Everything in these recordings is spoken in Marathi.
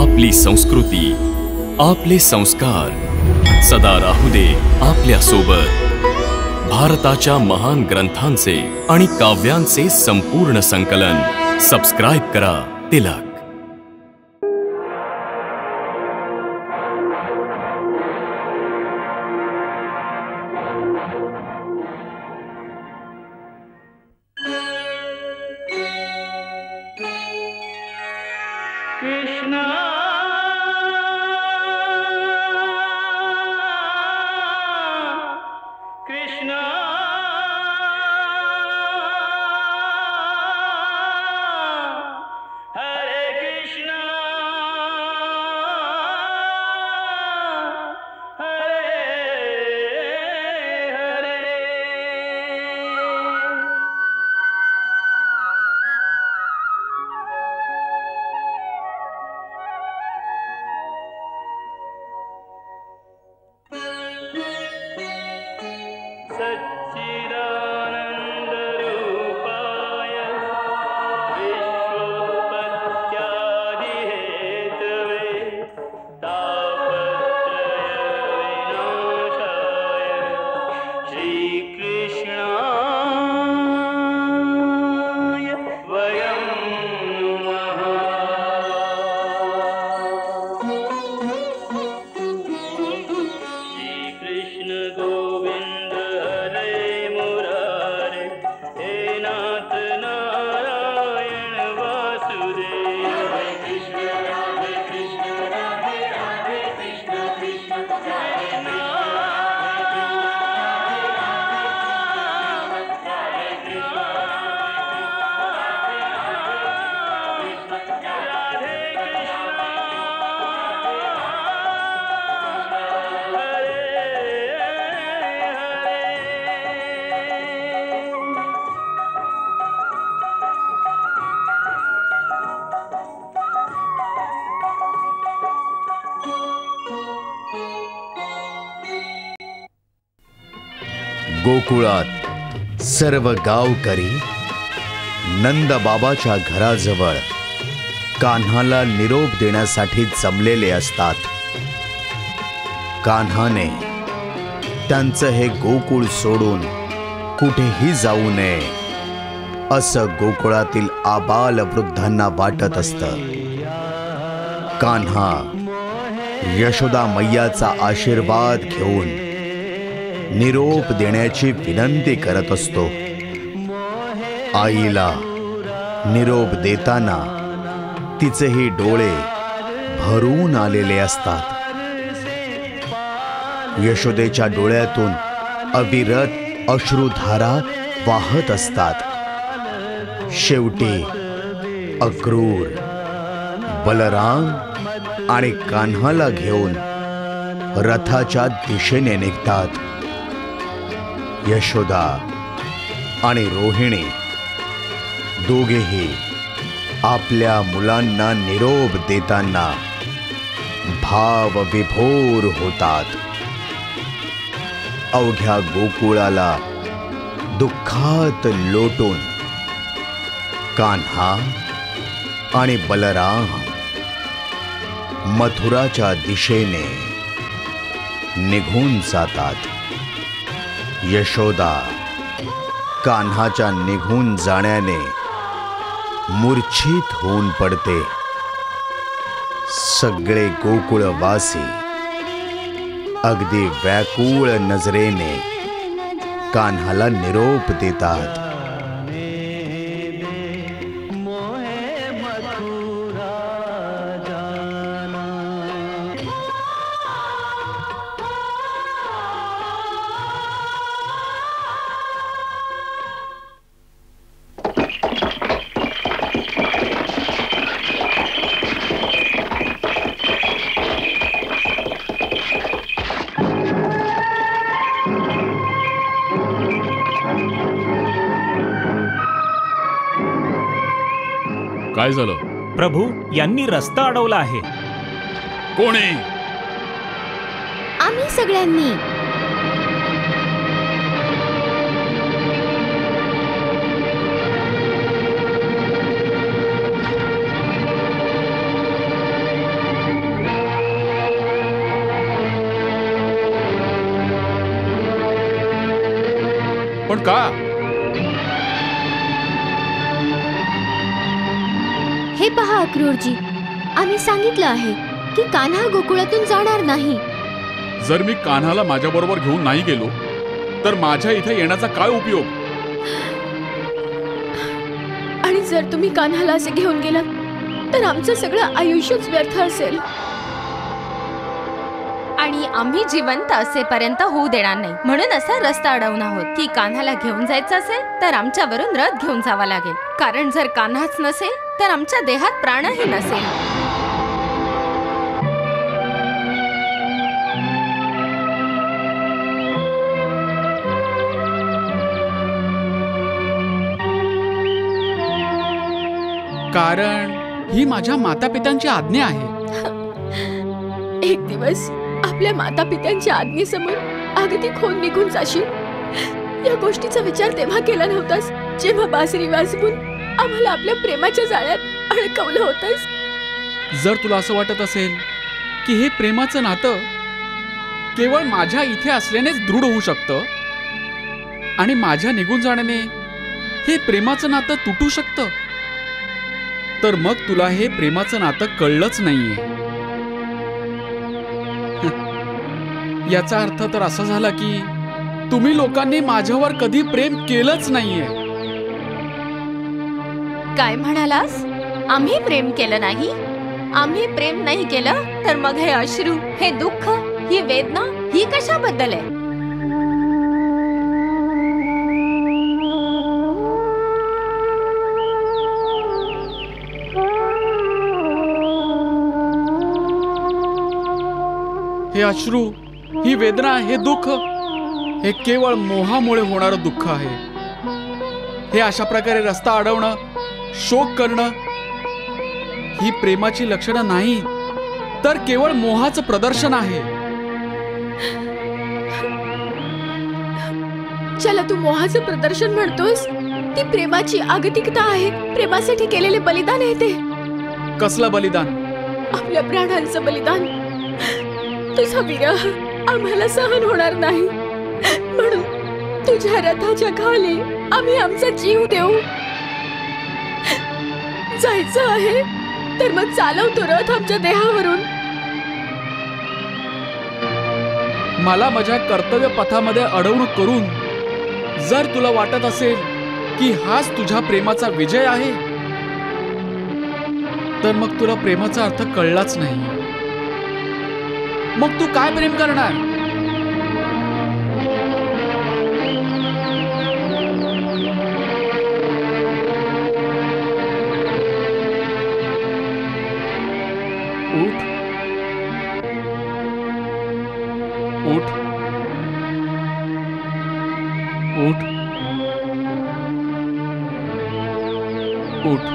आपली संस्कृती, आपले संस्कार सदा राहू दे आपल्या सोबत। भारताच्या महान ग्रंथांचे आणि काव्यांचे संपूर्ण संकलन सबस्क्राइब करा तिलक। कृष्णा कृष्णा हरे कृष्णा हरे हरे। सच्चिदानंद रूपाय विश्वोत्पत्त्यादि हेतवे तापत्रय विनाशाय श्रीकृष्णाय वयं नमः। श्रीकृष्ण गोविंद हरे मुरारे हे नाथ नारायण वासुदेव। हरे कृष्ण राधे राधे कृष्ण कृष्ण कृष्ण गोकुळात सर्व गावकरी नंदबाबाच्या घराजवळ कान्हाला निरोप देण्यासाठी जमलेले असतात। कान्हाने त्यांचं हे गोकुळ सोडून कुठेही जाऊ नये असं गोकुळातील आबाल वृद्धांना वाटत असतं। कान्हा यशोदा मैयाचा आशीर्वाद घेऊन निरोप देण्याची विनंती करत असतो। आईला निरोप देताना तिचेही डोळे भरून आलेले असतात। यशोदेच्या डोळ्यातून अविरत अश्रुधारा वाहत असतात। शेवटी अक्रूर बलराम आणि कान्हाला घेऊन रथाच्या दिशेने निघतात। यशोदा आणि रोहिणी दोघेही आपल्या मुलांना निरोप देताना भावविभोर होतात। अवघ्या गोकुळाला दुःखात लोटून कान्हा आणि बलराम मथुराच्या दिशेने निघून जातात। यशोदा कान्हाच्या निघून जाण्याने मूर्छित होऊन पडते। सगळे गोकुळवासी अगदी व्याकुळ नजरेने कान्हाला निरोप देतात। काय झालं? प्रभू, यांनी रस्ता अडवला आहे। कोणी? आम्ही सगळ्यांनी। का? हे पहा अक्रूरजी, आम्ही सांगितलं आहे की कान्हा गोकुळातून जाणार नाही. जर मी कान्हाला माझ्या बरोबर घेऊन नाही गेलो तर माझ्या इथे येण्याचा काय उपयोग? आणि जर तुम्ही कान्हाला असे घेऊन गेलात तर आमचं सगळं आयुष्यच व्यर्थ असेल. आणि आम्ही जिवंत असेपर्यंत होऊ देणार नाही, म्हणून असा रस्ता अडवून आहोत की कान्हाला घेऊन जायचं असेल तर आमच्यावरून रथ घेऊन जावा लागेल. कारण जर कान्हाच नसेल तर आमच्या देहात प्राणही नसेल. कारण ही माझ्या मातापित्यांची आज्ञा आहे. एक दिवस आपल्या माता पित्यांच्या आज्ञेसमोर अगदी खोन निघून जाशील, या गोष्टीचा विचार तेव्हा केला नव्हतास जेव्हा बासरी वाजवून आम्हाला आपल्या प्रेमाच्या जाळ्यात अडकवलं होतंस. जर तुला असं वाटत असेल की हे प्रेमाचं नातं केवळ माझ्या इथे असल्यानेच दृढ होऊ शकतं आणि माझ्या निघून जाण्याने हे प्रेमाचं नातं तुटू शकतं, तर मग तुला हे प्रेमाचं नातं कळलंच नाहीये. याचा अर्थ तर असा झाला की तुम्ही लोकांनी माझ्यावर कधी प्रेम केलंच नाहीये. काय म्हणालास? आम्ही प्रेम केलं नाही? आम्ही प्रेम नाही केलं तर मग हे अश्रू, हे दुःख, ही वेदना, ही कशाबद्दल आहे? हे अश्रू, ही वेदना, हे दुःख हे केवळ मोहामुळे होणारं दुःख आहे. हे अशा प्रकारे रस्ता अडवणं, शोक करणं ही प्रेमाची लक्षणं नाही, तर केवळ मोहाचं प्रदर्शन आहे. चला, तू मोहाचं प्रदर्शन म्हणतोस, ती प्रेमाची आगतिकता आहे. प्रेमासाठी केलेले बलिदान आहे ते. कसलं बलिदान? आपल्या प्राणांचं बलिदान. तुझा विरह आम्हाला सहन होणार नाही, म्हणून तुझ्या रथाच्या खाली आम्ही आमचा जीव देऊ. जायचं आहे तर मग चालवतो रथ आमच्या देहावरून. मला माझ्या कर्तव्य पथामध्ये अडवणूक करून जर तुला वाटत असेल की हाच तुझ्या प्रेमाचा विजय आहे, तर मग तुला प्रेमाचा अर्थ कळलाच नाही. मग तू काय प्रेम करणार? उठ, उठ, उठ, उठ.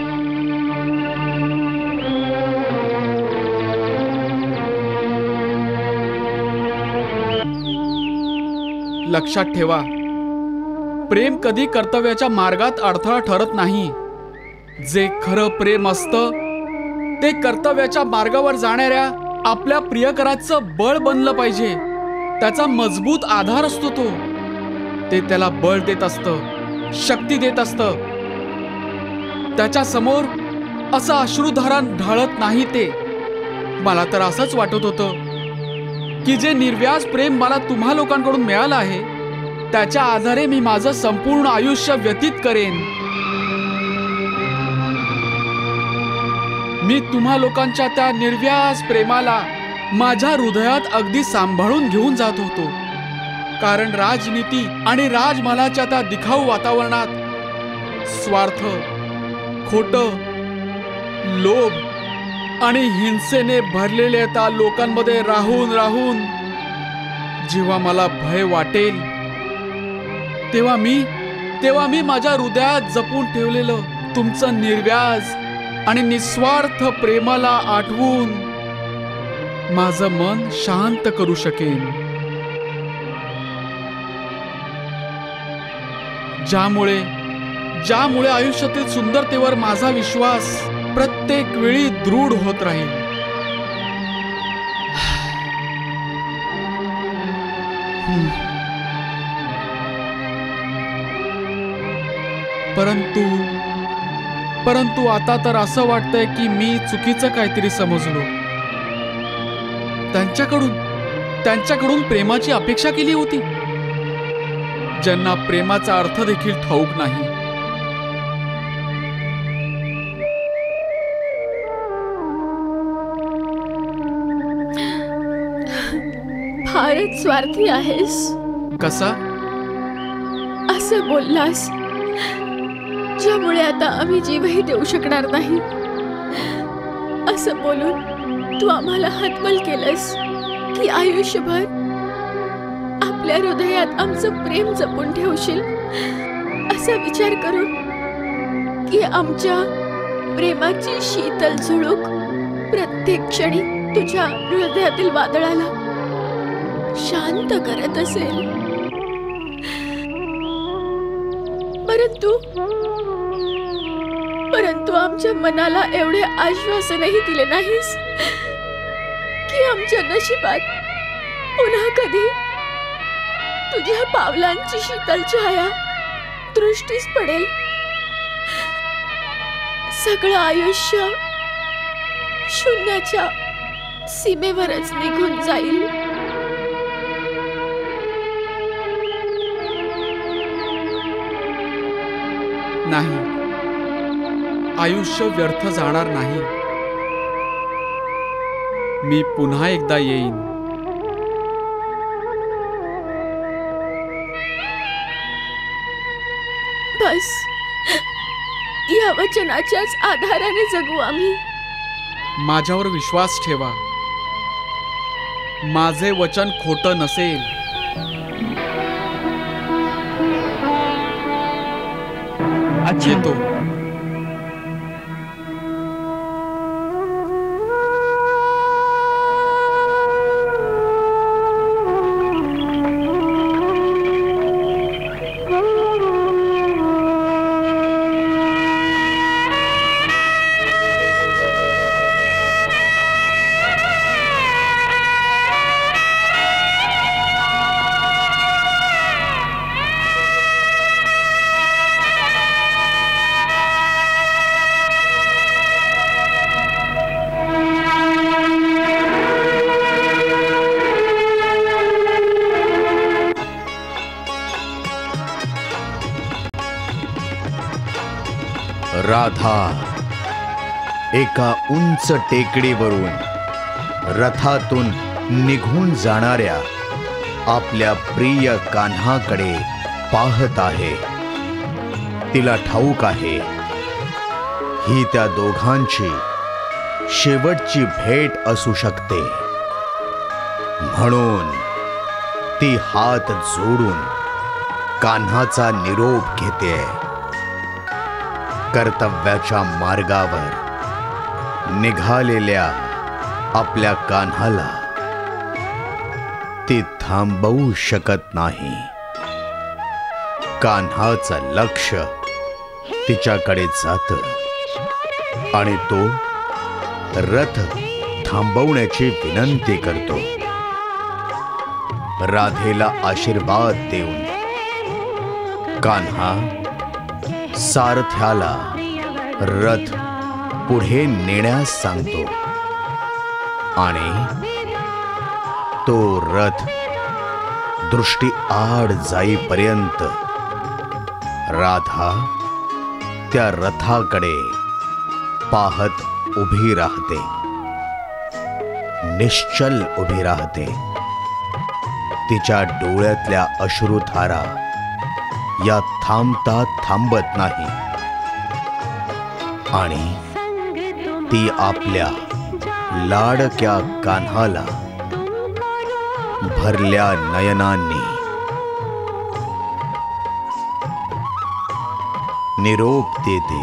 लक्षात ठेवा, प्रेम कधी कर्तव्याच्या मार्गात अडथळा ठरत नाही. जे खरं प्रेम असतं ते कर्तव्याच्या मार्गावर जाणाऱ्या आपल्या प्रियकराचं बळ बनलं पाहिजे. त्याचा मजबूत आधार असतो तो. ते त्याला बळ देत असतं, शक्ती देत असतं. त्याच्या समोर असं अश्रुधारा ढाळत नाही ते. मला तर असंच वाटत होतं की जे निर्व्याज प्रेम मला तुम्हा लोकांकडून मिळालं आहे त्याच्या आधारे मी माझं संपूर्ण आयुष्य व्यतीत करेन. मी तुम्हा लोकांच्या त्या निर्व्याज प्रेमाला माझ्या हृदयात अगदी सांभाळून घेऊन जात होतो. कारण राजनीती आणि राजमहालाच्या त्या दिखाऊ वातावरणात स्वार्थ, खोटं, लोभ आणि हिंसेने भरलेल्या त्या लोकांमध्ये राहून राहून जेव्हा मला भय वाटेल तेव्हा मी माझ्या हृदयात जपून ठेवलेलं तुमचं निर्व्याज आणि निस्वार्थ प्रेमाला आठवून माझं मन शांत करू शकेन. ज्यामुळे आयुष्यातील सुंदरतेवर माझा विश्वास प्रत्येक वेळी दृढ होत राहील. परंतु आता तर असं वाटतंय की मी चुकीचं काहीतरी समजलो. त्यांच्याकडून प्रेमाची अपेक्षा केली होती, ज्यांना प्रेमाचा अर्थ देखील ठाऊक नाही. फारच स्वार्थी आहेस. कसा? असं बोललास ज्यामुळे आता आम्ही जीवही देऊ शकणार नाही. असं बोलून तू आम्हाला हतबल केलंस की आयुष्यभर आपल्या हृदयात आमचं प्रेम जपून ठेवशील, असा विचार करून की आमच्या प्रेमाची शीतल झुळूक प्रत्येक क्षणी तुझ्या हृदयातील वादळाला शांत करत असेल. परंतु आमच्या मनाला एवढे आश्वासनही दिले नाहीस की आमच्या नशिबात पुन्हा कधी तुझ्या पावलांची शीतल छाया दृष्टीस पडेल. सगळं आयुष्य शून्याच्या सीमेवरच निघून जाईल. नाही, आयुष्य व्यर्थ जाणार नाही. मी पुन्हा एकदा येईन. बस या वचनाच्याच आधाराने जगू आम्ही. माझ्यावर विश्वास ठेवा, माझे वचन खोटं नसेल. येतो. राधा एका उंच टेकडीवरून रथातून निघून जाणाऱ्या आपल्या प्रिय कान्हाकडे पाहत आहे. तिला ठाऊक आहे ही त्या दोघांची शेवटची भेट असू शकते. म्हणून ती हात जोडून कान्हाचा निरोप घेते. कर्तव्याच्या मार्गावर निघालेल्या आपल्या कान्हाला ती थांबवू शकत नाही. कान्हाचं लक्ष तिच्याकडे जातं आणि तो रथ थांबवण्याची विनंती करतो. राधेला आशीर्वाद देऊन कान्हा सारथ्याला रथ पुढे नेण्यास सांगतो आणि तो रथ दृष्टी आड जाईपर्यंत राधा त्या रथाकडे पाहत उभी राहते. निश्चल उभी राहते. तिच्या डोळ्यातल्या अश्रुधारा या थांबता थांबत नाही आणि ती आपल्या लाडक्या कान्हाला भरल्या नयनांनी निरोप देते.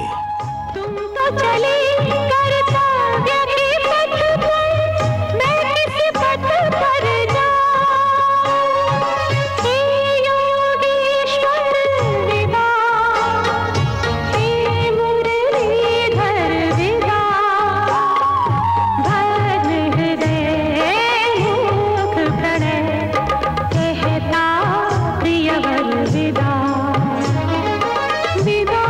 विदा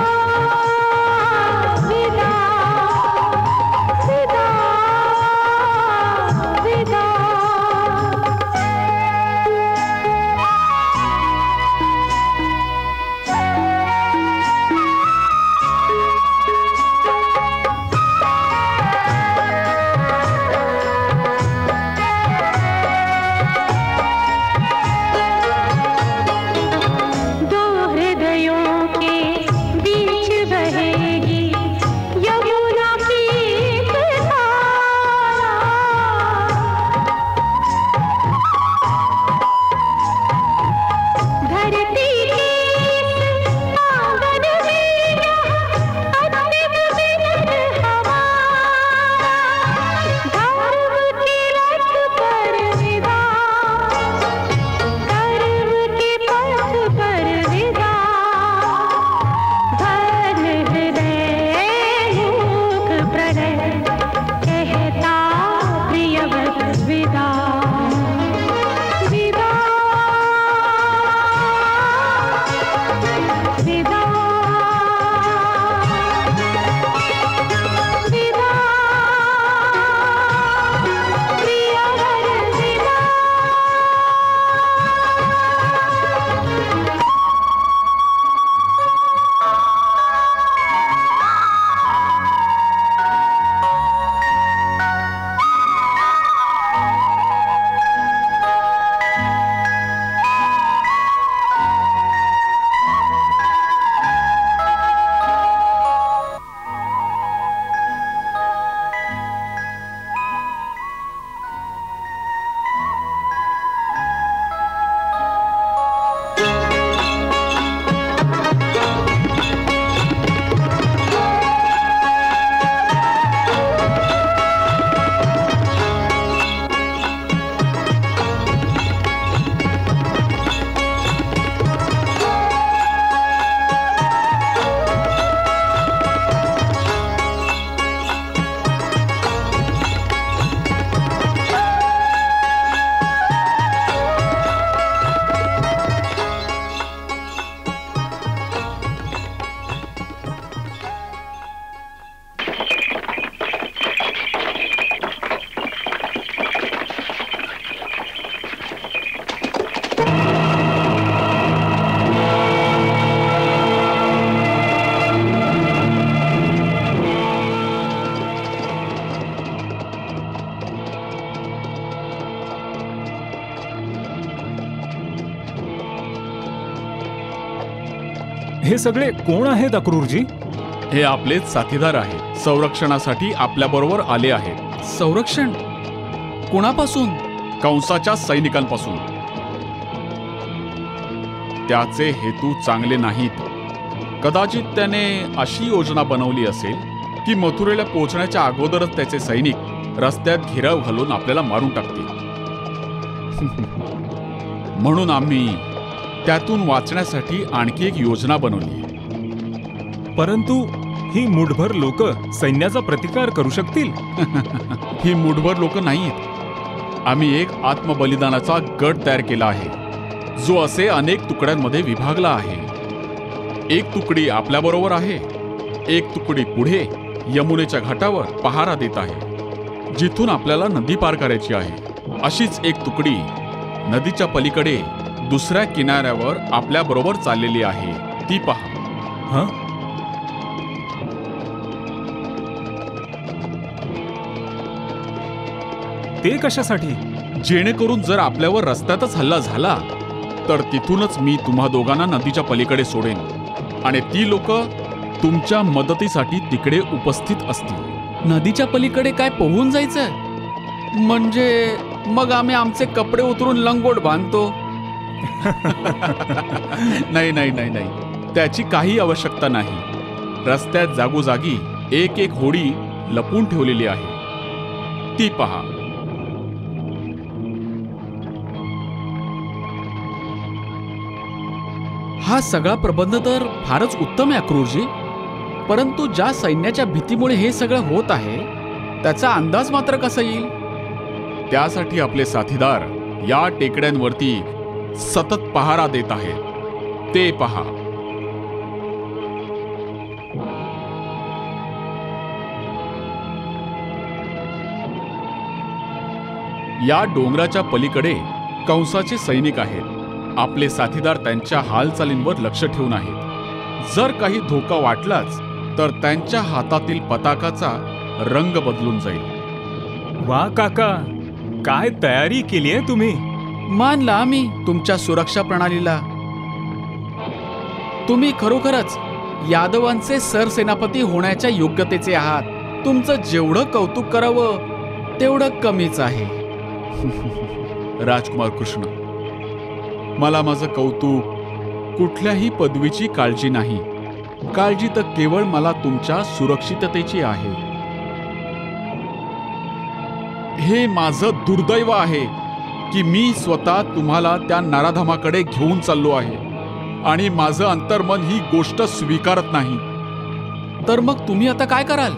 हे सगळे कोण आहेत अक्रूरजी? हे आपलेच साथीदार आहेत. संरक्षणासाठी आपल्या बरोबर आले आहेत. संरक्षण कोणापासून? कंसाच्या सैनिकांपासून. त्याचे हेतू चांगले नाहीत. कदाचित त्याने अशी योजना बनवली असेल की मथुरेला पोहोचण्याच्या अगोदरच त्याचे सैनिक रस्त्यात घेराव घालून आपल्याला मारून टाकतील. म्हणून आम्ही त्यातून वाचण्यासाठी आणखी एक योजना बनवली. परंतु ही मुठभर लोक सैन्याचा प्रतिकार करू शकतील? ही मुठभर लोक नाहीत. आम्ही एक आत्मबलिदानाचा गट तयार केला आहे, जो असे अनेक तुकड्यांमध्ये विभागला आहे. एक तुकडी आपल्याबरोबर आहे, एक तुकडी पुढे यमुनेच्या घाटावर पहारा देत आहे, जिथून आपल्याला नदी पार करायची आहे. अशीच एक तुकडी नदीच्या पलीकडे दुसऱ्या किनाऱ्यावर आपल्याबरोबर चाललेली आहे. ती पहा. हं? ते कशासाठी? जेणेकरून जर आपल्यावर रस्त्यातच हल्ला झाला तर तिथूनच मी तुम्हा दोघांना नदीच्या पलीकडे सोडेन आणि ती लोक तुमच्या मदतीसाठी तिकडे उपस्थित असतील. नदीच्या पलीकडे काय पोहून जायचं? म्हणजे मग आम्ही आमचे कपडे उतरून लंगोट बांधतो? नाही नाही नाही नाही, त्याची काही आवश्यकता नाही. रस्त्यात जागोजागी एक एक होडी लपून ठेवलेली आहे. ती पहा. हा सगळा प्रबंध तर फारच उत्तम आहे अक्रूरजी, परंतु ज्या सैन्याच्या भीतीमुळे हे सगळं होत आहे त्याचा अंदाज मात्र कसा येईल? त्यासाठी आपले साथीदार या टेकड्यांवरती सतत पहारा देत आहेत. ते पहा. या डोंगराच्या पलीकडे कंसाचे सैनिक आहेत. आपले साथीदार त्यांच्या हालचालींवर लक्ष ठेवून आहेत. जर काही धोका वाटलाच तर त्यांच्या हातातील पताकाचा रंग बदलून जाईल. वा काका, काय तयारी केली आहे तुम्ही? मानला आम्ही तुमच्या सुरक्षा प्रणालीला. तुम्ही खरोखरच यादवांचे सरसेनापती होण्याच्या योग्यतेचे आहात. तुमचं जेवढं कौतुक करावं तेवढं कमीच आहे. राजकुमार कृष्ण, मला माझं कौतुक, कुठल्याही पदवीची काळजी नाही. काळजी तर केवळ मला तुमच्या सुरक्षिततेची आहे. हे माझं दुर्दैव आहे की मी स्वतः तुम्हाला त्या नराधमाकडे घेऊन चाललो आहे आणि माझं अंतर्मन ही गोष्ट स्वीकारत नाही. तर मग तुम्ही आता काय कराल?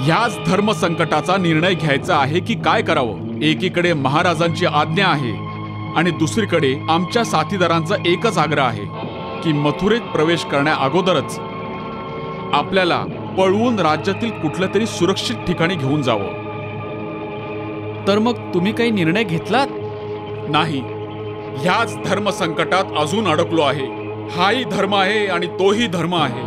ह्याच धर्मसंकटाचा निर्णय घ्यायचा आहे की काय करावं. एकीकडे महाराजांची आज्ञा आहे आणि दुसरीकडे आमच्या साथीदारांचा एकच आग्रह आहे की मथुरेत प्रवेश करण्या अगोदरच आपल्याला पळवून राज्यातील कुठल्या तरी सुरक्षित ठिकाणी घेऊन जावं. तर मग तुम्ही काही निर्णय घेतलात? नाही. ह्याच धर्मसंकटात अजून अडकलो आहे. हाही धर्म आहे आणि तोही धर्म आहे.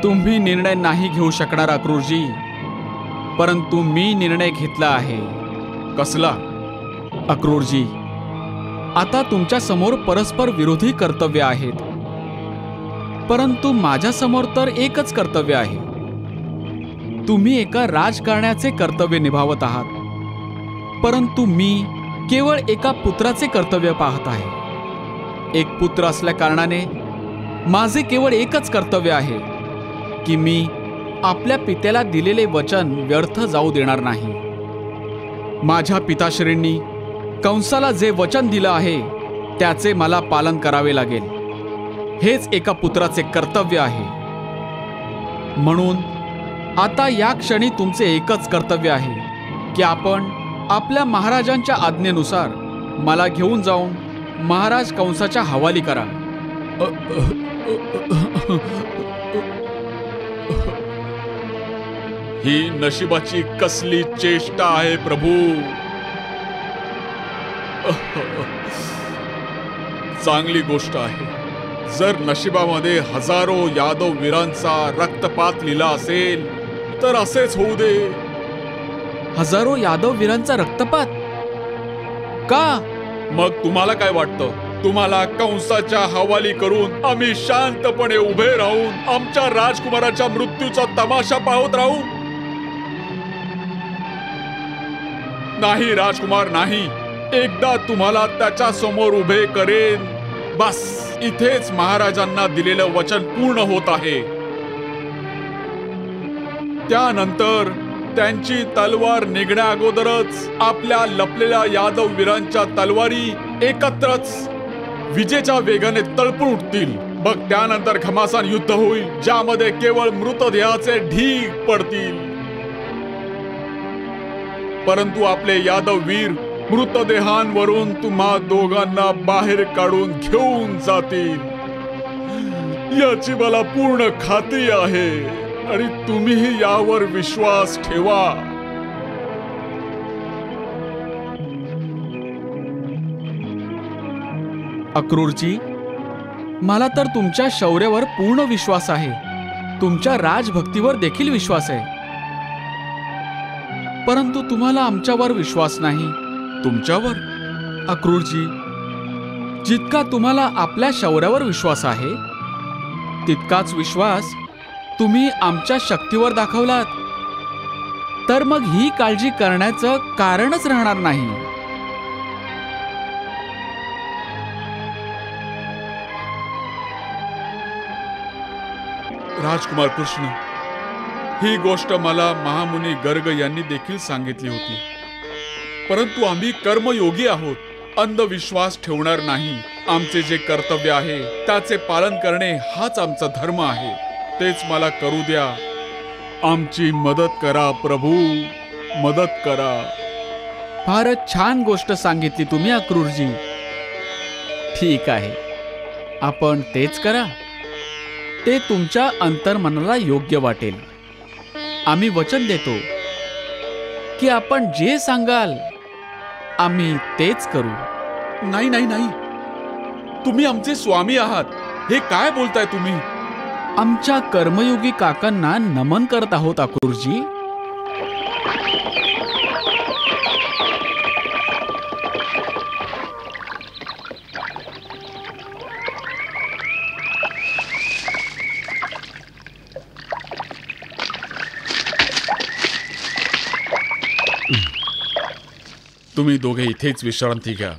तुम्ही निर्णय नाही घेऊ शकणार अक्रूरजी, परंतु मी निर्णय घेतला आहे. कसला? अक्रूरजी, आता तुमच्या समोर परस्पर विरोधी कर्तव्य आहेत, परंतु माझ्या समोर तर एकच कर्तव्य आहे. तुम्ही एका राजकारण्याचे कर्तव्य निभावत आहात, परंतु मी केवळ एका पुत्राचे कर्तव्य पाहत आहे. एक पुत्र असल्या कारणाने माझे केवळ एकच कर्तव्य आहे की मी आपल्या पित्याला दिलेले वचन व्यर्थ जाऊ देणार नाही. माझ्या पिताश्रींनी कंसाला जे वचन दिलं आहे त्याचे मला पालन करावे लागेल. हेच एका पुत्राचे कर्तव्य आहे. म्हणून आता या क्षणी तुमचे एकच कर्तव्य आहे की आपण आपल्या महाराजांच्या आज्ञेनुसार मला घेऊन जाऊन महाराज कंसाच्या हवाली करा. ही नशिबाची कसली चेष्टा आहे प्रभू. चांगली गोष्ट आहे. जर नशिबामध्ये हजारो यादव वीरांचा रक्तपात लिहिला असेल तर असेच होऊ दे. हजारो यादव वीरांचा रक्तपात का? मग तुम्हाला काय वाटतं? तुम्हाला कंसाच्या हवाली करून आम्ही शांतपणे उभे राहून आमच्या राजकुमाराच्या मृत्यूचा तमाशा पाहत राहू? नाही राजकुमार, नाही. एकदा तुम्हाला त्याच्या समोर उभे करेन, बस इथेच महाराजांना दिलेलं वचन पूर्ण होत आहे. त्यानंतर त्यांची तलवार निघण्या अगोदरच आपल्या लपलेल्या यादव वीरांच्या तलवारी एकत्रच विजेच्या वेगाने तळपून उठतील. मग त्यानंतर घमासान युद्ध होईल, ज्यामध्ये केवळ मृतदेहाचे ढीग पडतील. परंतु आपले यादव वीर मृतदेहांवरून तुम्हा दोघांना बाहेर काढून घेऊन जातील, याची मला पूर्ण खात्री आहे आणि तुम्हीही यावर विश्वास ठेवा. अक्रूरजी, मला तर तुमच्या शौर्यावर पूर्ण विश्वास आहे. तुमच्या राजभक्तीवर देखील विश्वास आहे. परंतु तुम्हाला आमच्यावर विश्वास नाही. तुमच्यावर? अक्रूरजी, जितका तुम्हाला आपल्या शौर्यावर विश्वास आहे, तितकाच विश्वास तुम्ही आमच्या शक्तीवर दाखवलात, तर मग ही काळजी करण्याचं कारणच राहणार नाही. राजकुमार कृष्ण, ही गोष्ट मला महामुनी गर्ग यांनी देखील सांगितली होती. परंतु आम्ही कर्मयोगी आहोत, अंधविश्वास ठेवणार नाही. आमचे जे कर्तव्य आहे त्याचे पालन करणे हाच आमचा धर्म आहे. तेच मला करू द्या. आमची मदत करा प्रभू, मदत करा. फारच छान गोष्ट सांगितली तुम्ही अक्रूरजी. ठीक आहे, आपण तेच करा. ते तुमच्या अंतर्मनाला योग्य वाटेल. आम्ही वचन देतो की आपण जे सांगाल आम्ही तेच करू. नाही नाही नाही, तुम्ही आमचे स्वामी आहात. हे काय बोलताय तुम्ही? आमच्या कर्मयोगी काकांना नमन करत आहोत अक्रूरजी. तुम्ही दोघे इथेच विश्रांती घ्या,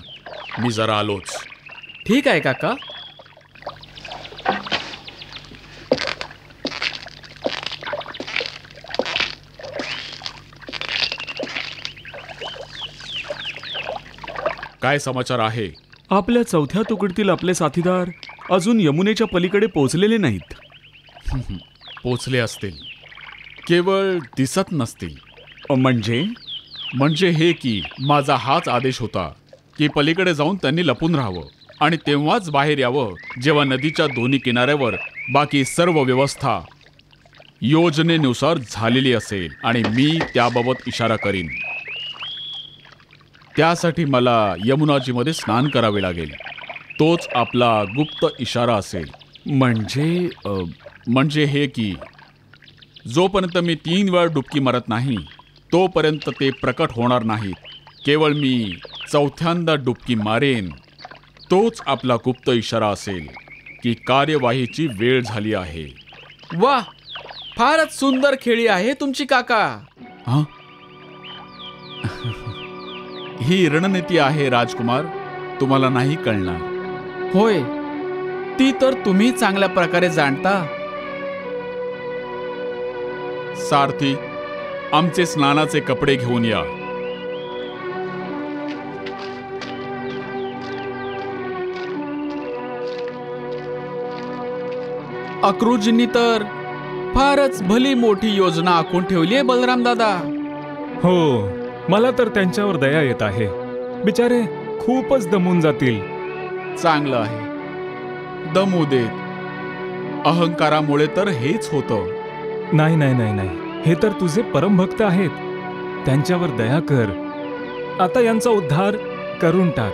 मी जरा आलोच. ठीक आहे काका. काय समाचार आहे? आपल्या चौथ्या तुकडीतील आपले साथीदार अजून यमुनेच्या पलीकडे पोहोचलेले नाहीत. पोचले असतील, केवळ दिसत नसतील. म्हणजे हे की माझा हाच आदेश होता की पलीकडे जाऊन त्यांनी लपून राहावं आणि तेव्हाच बाहेर यावं जेव्हा नदीच्या दोन्ही किनाऱ्यावर बाकी सर्व व्यवस्था योजनेनुसार झालेली असेल आणि मी त्याबाबत इशारा करीन. त्यासाठी मला यमुनाजीमध्ये स्नान करावे लागेल. तोच आपला गुप्त इशारा असेल. म्हणजे हे की जोपर्यंत मी 3 वेळा डुबकी मारत नाही तोपर्यंत ते प्रकट होणार नाहीत. केवळ मी चौथ्यांदा डुबकी मारेन, तोच आपला गुप्त इशारा असेल की कार्यवाहीची वेळ झाली आहे. वा, फारच सुंदर खेळी आहे तुमची काका. हा, ही रणनीती आहे राजकुमार, तुम्हाला नाही कळणार. होय, ती तर तुम्ही चांगल्या प्रकारे जाणता. सारथी, आमचे स्नानाचे कपडे घेऊन या. अक्रूरजींनी तर फारच भली मोठी योजना आखून ठेवली आहे बलराम दादा. हो, मला तर त्यांच्यावर दया येत आहे. बिचारे खूपच दमून जातील. चांगलं आहे, दमू देत. अहंकारामुळे तर हेच होतं. नाही नाही नाही नाही, हे तर तुझे परमभक्त आहेत. त्यांच्यावर दया कर. आता यांचा उद्धार करून टाक.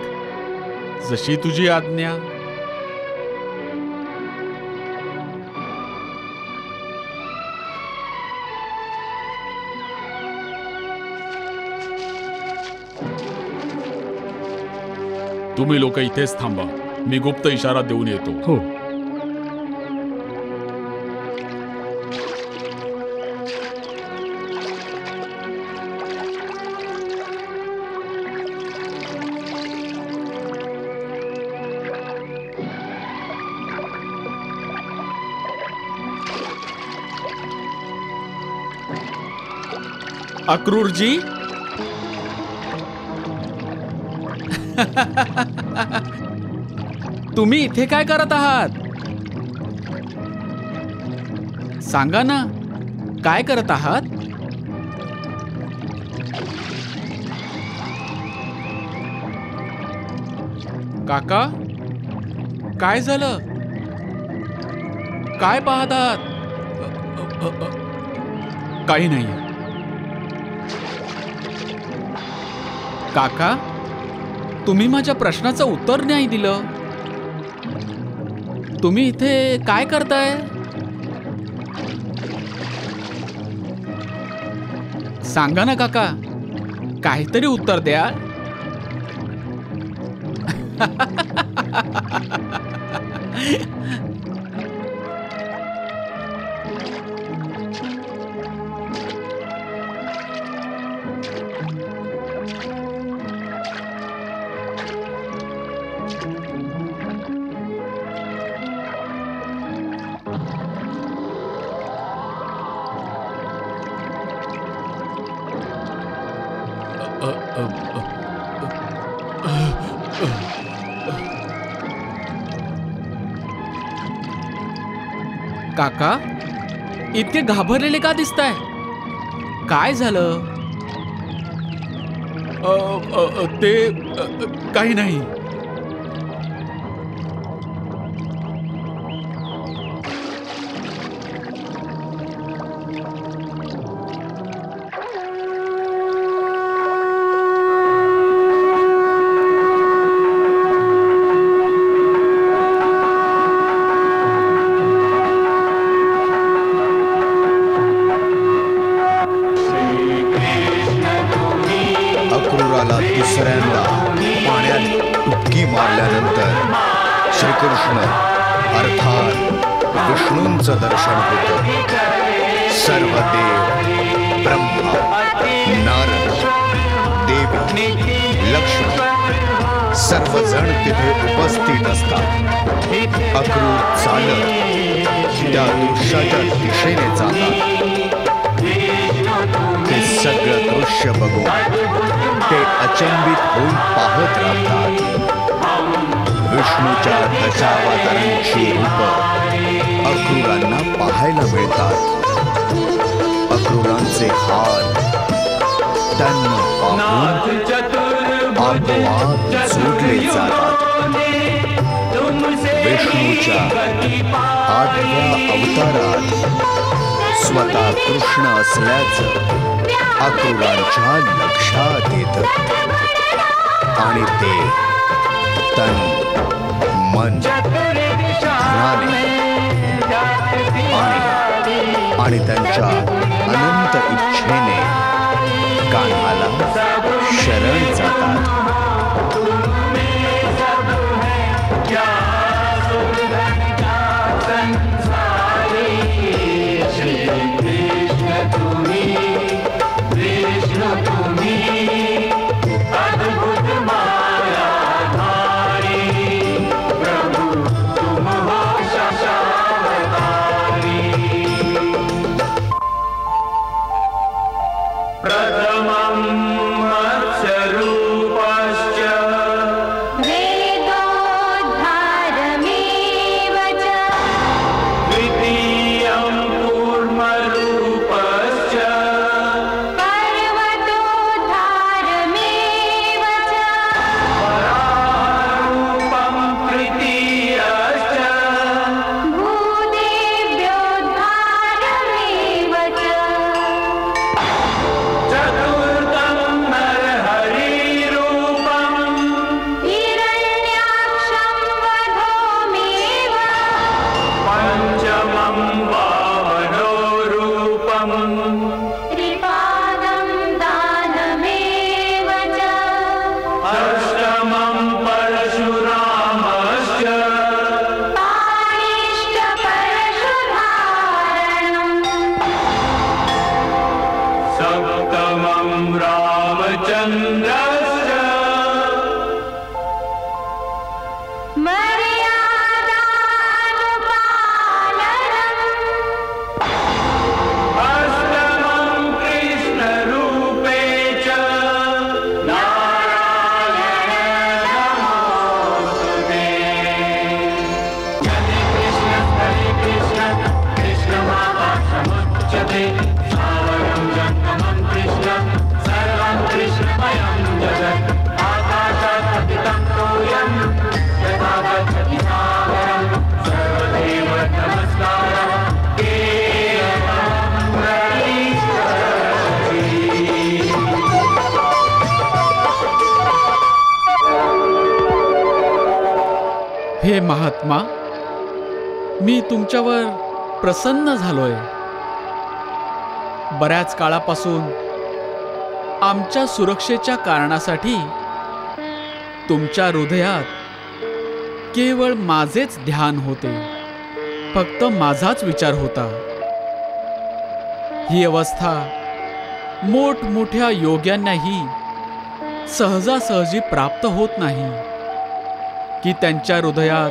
जशी तुझी आज्ञा. तुम्ही लोक इथेच थांबा. मी गुप्त इशारा देऊन येतो. हो. अक्रूरजी, तुम्ही इथे काय करत आहात? सांगा ना, काय करत आहात? काका, काय झालं? काय पाहत आहात? काही नाही. काका, तुम्ही माझ्या प्रश्नाचं उत्तर नाही दिलं. तुम्ही इथे काय करताय? सांगा ना काका, काहीतरी उत्तर द्या. काका, इतके घाबरलेले का दिसताय? काय झालं? ते काही नाही. अक्रूराला दुसऱ्यांदा पाण्यात डुबकी मारल्यानंतर श्रीकृष्ण अर्थात विष्णूंचं दर्शन होतं. सर्व देव, ब्रह्मा, नारद, देवी, लक्ष्मी सर्वजण तिथे उपस्थित असतात. अक्रूर चालत त्या दृश्याच्या दिशेने जातात. ते सगळं दृश्य बघून ते अचंबित होऊन पाहत राहतात. विष्णूच्या दशावतारांची रूप अक्रूरांना पाहायला मिळतात. अक्रूरांचे हात त्यांना पाहून आपोआप जोडले जातात. विष्णूच्या 8व्या अवतारात स्वतः कृष्ण असल्याचं अक्रूरांच्या लक्षात येतं आणि ते तन, मन, धनाने आणि त्यांच्या अनंत इच्छेने कान्हाला शरण जातात. महात्मा, मी तुमच्यावर प्रसन्न झालोय. बऱ्याच काळापासून आमच्या सुरक्षेच्या कारणासाठी तुमच्या हृदयात केवळ माझेच ध्यान होते, फक्त माझाच विचार होता. ही अवस्था मोठमोठ्या योग्यांनाही सहजासहजी प्राप्त होत नाही, की त्यांच्या हृदयात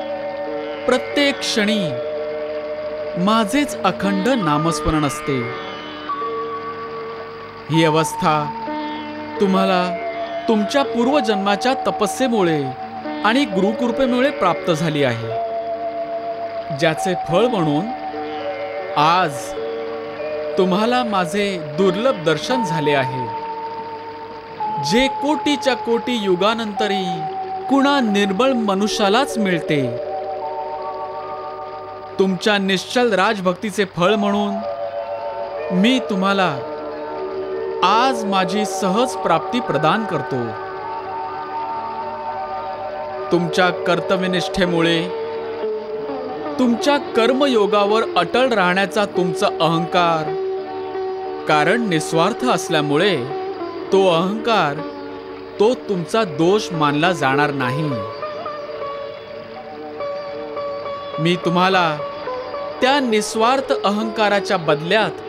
प्रत्येक क्षणी माझेच अखंड नामस्मरण असते. ही अवस्था तुम्हाला तुमच्या पूर्वजन्माच्या तपस्येमुळे आणि गुरुकृपेमुळे प्राप्त झाली आहे, ज्याचे फळ म्हणून आज तुम्हाला माझे दुर्लभ दर्शन झाले आहे, जे कोटीच्या कोटी युगानंतरही कुणा निर्बळ मनुष्यालाच मिळते. तुमच्या निश्चल राजभक्तीचे फळ म्हणून मी तुम्हाला आज माझी सहज प्राप्ती प्रदान करतो. तुमच्या कर्तव्यनिष्ठेमुळे, तुमच्या कर्मयोगावर अटळ राहण्याचा तुमचा अहंकार, कारण निस्वार्थ असल्यामुळे तो अहंकार, तो तुमचा दोष मानला जाणार नाही. मी तुम्हाला त्या निस्वार्थ अहंकाराच्या बदल्यात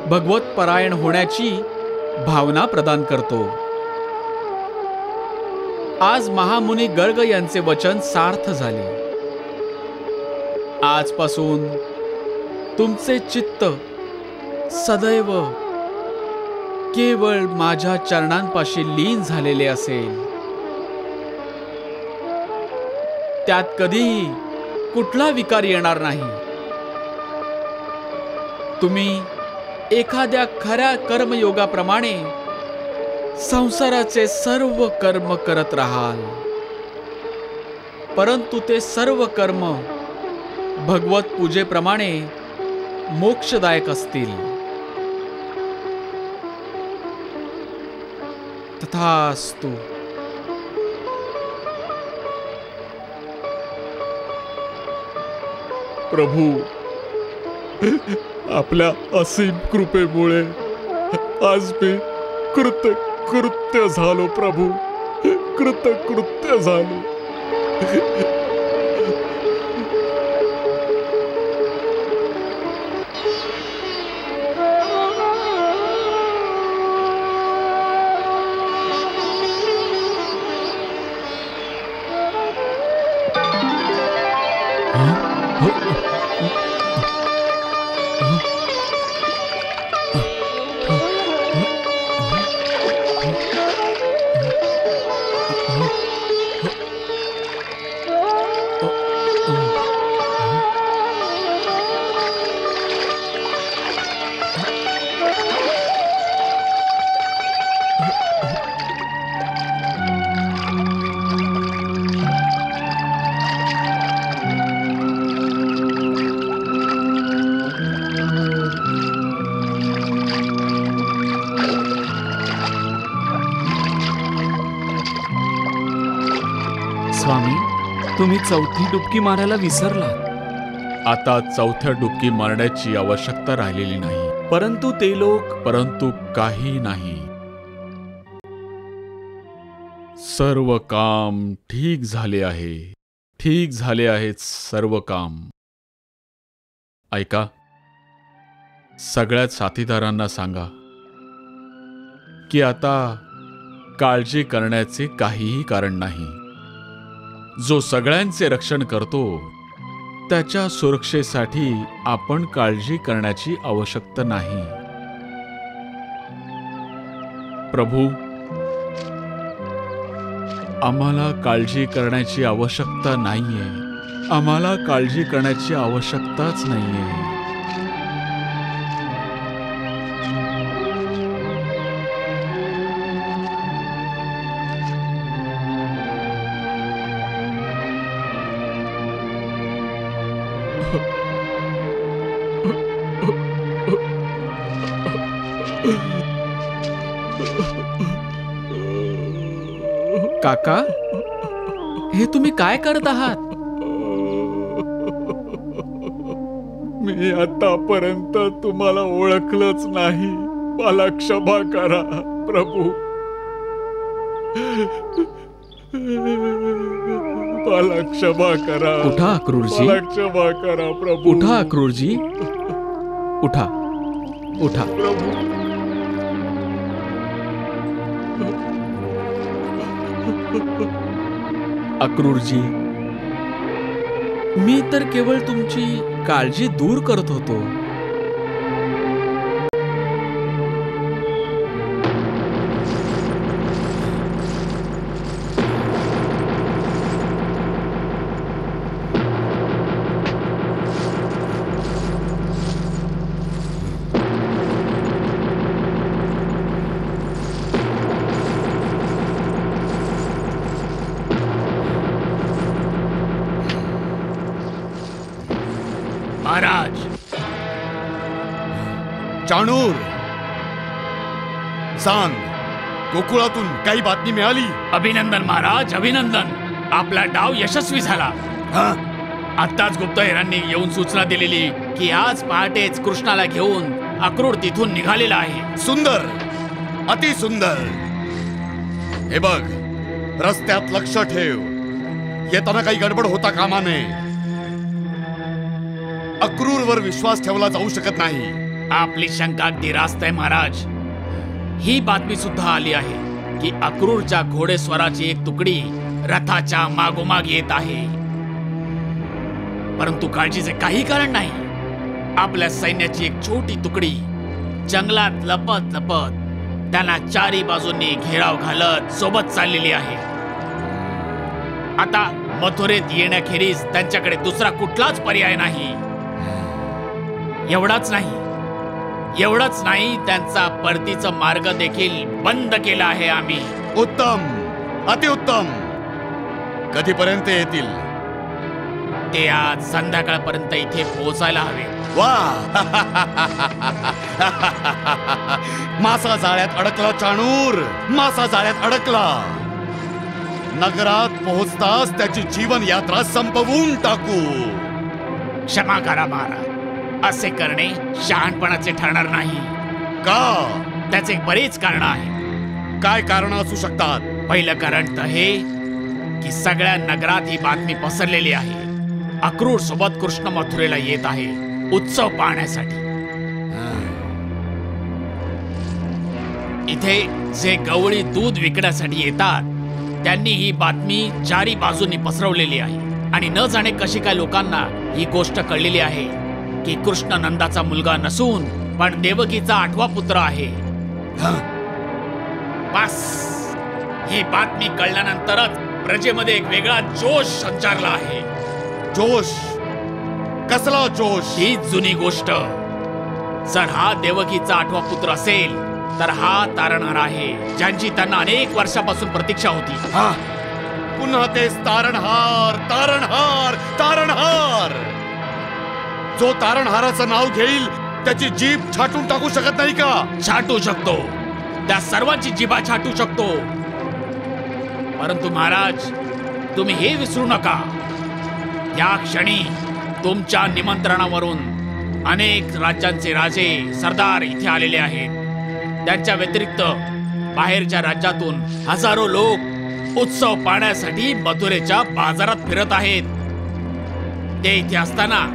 भगवतपरायण होण्याची भावना प्रदान करतो. आज महामुनी गर्ग यांचे वचन सार्थ झाले. आजपासून तुमचे चित्त सदैव केवळ माझ्या चरणांपाशी लीन झालेले असेल. त्यात कधीही कुठला विकार येणार नाही. तुम्ही एखाद्या खऱ्या कर्मयोगाप्रमाणे संसाराचे सर्व कर्म करत राहाल, परंतु ते सर्व कर्म भगवत पूजेप्रमाणे मोक्षदायक असतील. तथास्तु. प्रभू, आपल्या असीम कृपेमुळे आज मी कृतकृत्य झालो. प्रभू, कृतकृत्य झालो. स्वामी, तुम्ही चौथी डुबकी मारायला विसरलात. आता चौथ्या डुबकी मारण्याची आवश्यकता राहिलेली नाही. परंतु ते लोक, परंतु काही नाही. सर्व काम ठीक झाले आहे. ठीक झाले आहेत सर्व काम. ऐका, सगळ्यात साथीदारांना सांगा की आता काळजी करण्याचे काहीही कारण नाही. जो सगळ्यांचे रक्षण करतो त्याच्या सुरक्षेसाठी आपण काळजी करण्याची आवश्यकता नाही. प्रभू, आम्हाला काळजी करण्याची आवश्यकता नाहीये. आम्हाला काळजी करण्याची आवश्यकताच नाहीये. काका, हे तुम्ही काय करत आहात? मी आतापर्यंत तुम्हाला ओळखलंच नाही. मला क्षमा करा प्रभू. मला क्षमा करा. उठा अक्रूरजी. मला क्षमा करा प्रभू. उठा अक्रूरजी. उठा उठा. प्रभू. अक्रूरजी, मी तर केवळ तुमची काळजी दूर करत होतो. महाराज. चाणूर, सांग, गोकुळातून काही बातमी मिळाली? अभिनंदन महाराज, अभिनंदन. आपला डाव यशस्वी झाला. आत्ताच गुप्तहेरांनी येऊन सूचना दिलेली की आज पहाटेच कृष्णाला घेऊन अक्रूर तिथून निघालेला आहे. सुंदर, अति सुंदर. हे बघ, रस्त्यात लक्ष ठेव. येताना काही गडबड होता कामा नये. अक्रूरवर विश्वास ठेवला जाऊ शकत नाही. आपली शंका अगदी रास्त आहे महाराज. ही बातमी सुद्धा आली आहे की अक्रूरच्या घोडेस्वाराची एक तुकडी रथाच्या मागोमाग येत आहे. परंतु काळजीचे काही कारण नाही. आपल्या सैन्याची एक छोटी तुकडी जंगलात लपत लपत त्यांना चारी बाजूंनी घेराव घालत सोबत चाललेली आहे. आता मथुरेत येण्याखेरीज त्यांच्याकडे दुसरा कुठलाच पर्याय नाही. एवढंच नाही, त्यांचा परतीचा मार्ग देखील बंद केला आहे आम्ही. उत्तम, अतिउत्तम. कधीपर्यंत येतील? ते आज संध्याकाळपर्यंत इथे पोहोचायला हवे. वा. मासा जाळ्यात अडकला चाणूर, मासा जाळ्यात अडकला. नगरात पोहोचताच त्याची जीवन यात्रा संपवून टाकू. क्षमा करा महाराज, असे करणे शहाणपणाचे ठरणार नाही. का? त्याचे बरेच कारण आहे. काय कारण असू शकतात? पहिलं कारण तर हे की सगळ्या नगरात ही बातमी पसरलेली आहे. अक्रूर सोबत कृष्ण मथुरेला येत आहे उत्सव पाहण्यासाठी. इथे जे गवळी दूध विकण्यासाठी येतात त्यांनी ही बातमी चारी बाजूंनी पसरवलेली आहे. आणि न जाणे कशी काय लोकांना ही गोष्ट कळलेली आहे की कृष्ण नंदाचा मुलगा नसून पण देवकीचा 8वा पुत्र आहे. बस, ही बातमी कळल्यानंतरच प्रजेमध्ये एक वेगळा जोश संचारला आहे. जोश? कसला जोश? ही जुनी गोष्ट. जर हा देवकीचा 8वा पुत्र असेल तर हा तारणहार आहे ज्यांची त्यांना अनेक वर्षापासून प्रतीक्षा होती. पुन्हा तेच तारणहार, तारणहार, तारणहार. जो तारणहाराचं नाव घेईल त्याची जीभ छाटून टाकू शकत नाही का? छाटू शकतो, त्या सर्वांची जिभा छाटू शकतो. परंतु महाराज, तुम्ही हे विसरू नका, या क्षणी तुमच्या निमंत्रणावरून अनेक राज्यांचे राजे, सरदार इथे आलेले आहेत. त्यांच्या व्यतिरिक्त बाहेरच्या राज्यातून हजारो लोक उत्सव पाहण्यासाठी मथुरेच्या बाजारात फिरत आहेत. ते इथे असताना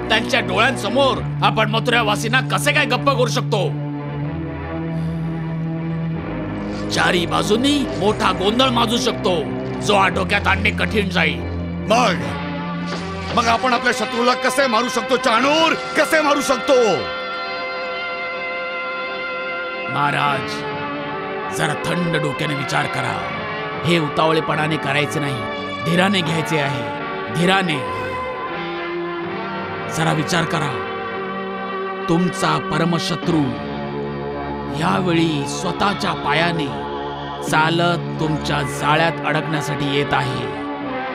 त्यांच्या डोळ्यांसमोर आपण मथुरावासींना कसे काय गप्प करू शकतो? चारी बाजूंनी मोठा गोंधळ माजू शकतो जो आटोक्यात आणणे कठीण जाईल. मग आपण आपल्या शत्रूला कसे मारू शकतो चाणूर? कसे मारू शकतो? महाराज, जरा थंड डोक्याने विचार करा. हे उतावळेपणाने करायचे नाही, धीराने घ्यायचे आहे. धीराने. जरा विचार करा. तुमचा परमशत्रू यावेळी स्वतःच्या पायाने चालत तुमच्या जाळ्यात अडकण्यासाठी येत आहे.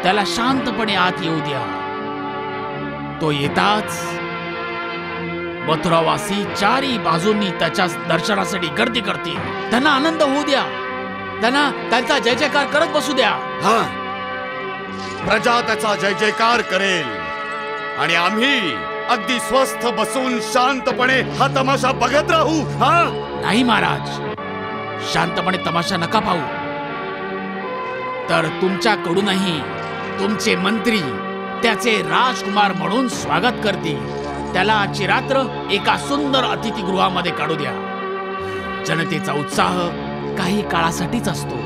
त्याला शांतपणे आत येऊ द्या. तो येताच मथुरावासी चारी बाजूंनी त्याच्या दर्शनासाठी गर्दी करतील. त्यांना आनंद होऊ द्या. त्यांना त्यांचा जय जयकार करत बसू द्या. प्रजा त्याचा जय जयकार करेल आणि आम्ही अगदी स्वस्थ बसून शांतपणे हा तमाशा बघत राहू? हा, नाही महाराज, शांतपणे तमाशा नका पाहू. तर तुमच्याकडूनही तुमचे मंत्री त्याचे राजकुमार म्हणून स्वागत करतील. त्याला आजची रात्र एका सुंदर अतिथीगृहामध्ये काढू द्या. जनतेचा उत्साह काही काळासाठीच असतो.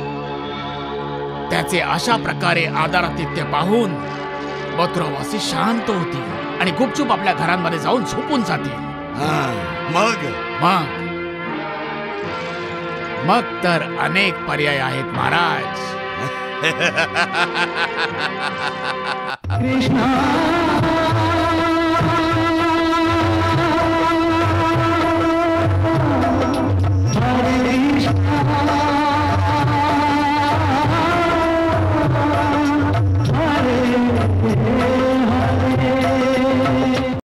त्याचे अशा प्रकारे आदरातिथ्य पाहून मथुरावासी शांत होतील आणि गुपचूप आपल्या घरांमध्ये जाऊन झोपून जातील. मग मग मग तर अनेक पर्याय आहेत महाराज. कृष्णा